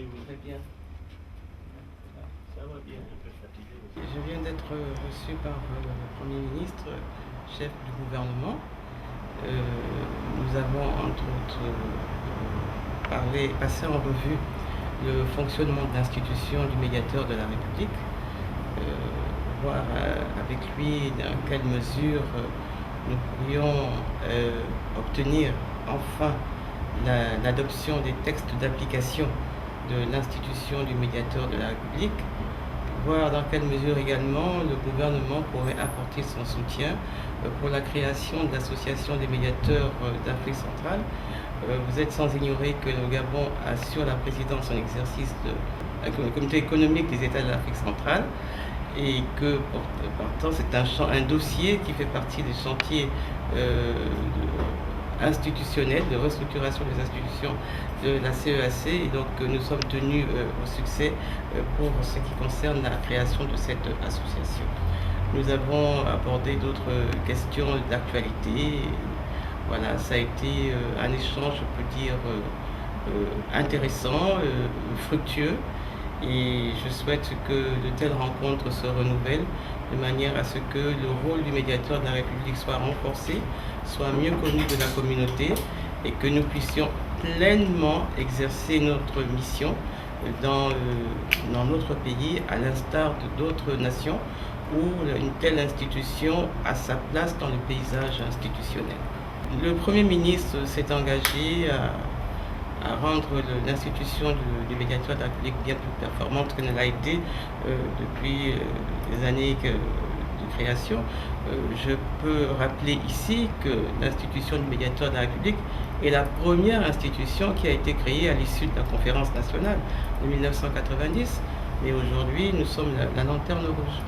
allez-vous? Très bien. Ça va bien, un peu fatigué aussi. Je viens d'être reçu par le Premier ministre, chef du gouvernement. Nous avons entre autres passé en revue le fonctionnement de l'institution du médiateur de la République, voir avec lui dans quelle mesure nous pourrions obtenir enfin l'adoption des textes d'application de l'institution du médiateur de la République, voir dans quelle mesure également le gouvernement pourrait apporter son soutien pour la création de l'association des médiateurs d'Afrique centrale. Vous êtes sans ignorer que le Gabon assure la présidence en exercice du comité économique des États de l'Afrique centrale et que pourtant c'est un dossier qui fait partie des chantiers institutionnelle, de restructuration des institutions de la CEAC, et donc nous sommes tenus au succès pour ce qui concerne la création de cette association. Nous avons abordé d'autres questions d'actualité. Voilà, ça a été un échange, je peux dire, intéressant, fructueux, et je souhaite que de telles rencontres se renouvellent de manière à ce que le rôle du médiateur de la République soit renforcé, soit mieux connu de la communauté et que nous puissions pleinement exercer notre mission dans notre pays, à l'instar d'autres nations où une telle institution a sa place dans le paysage institutionnel. Le Premier ministre s'est engagé à rendre l'institution du médiateur de la République bien plus performante qu'elle ne l'a été depuis les années de création. Je peux rappeler ici que l'institution du médiateur de la République est la première institution qui a été créée à l'issue de la conférence nationale de 1990. Mais aujourd'hui, nous sommes la lanterne rouge.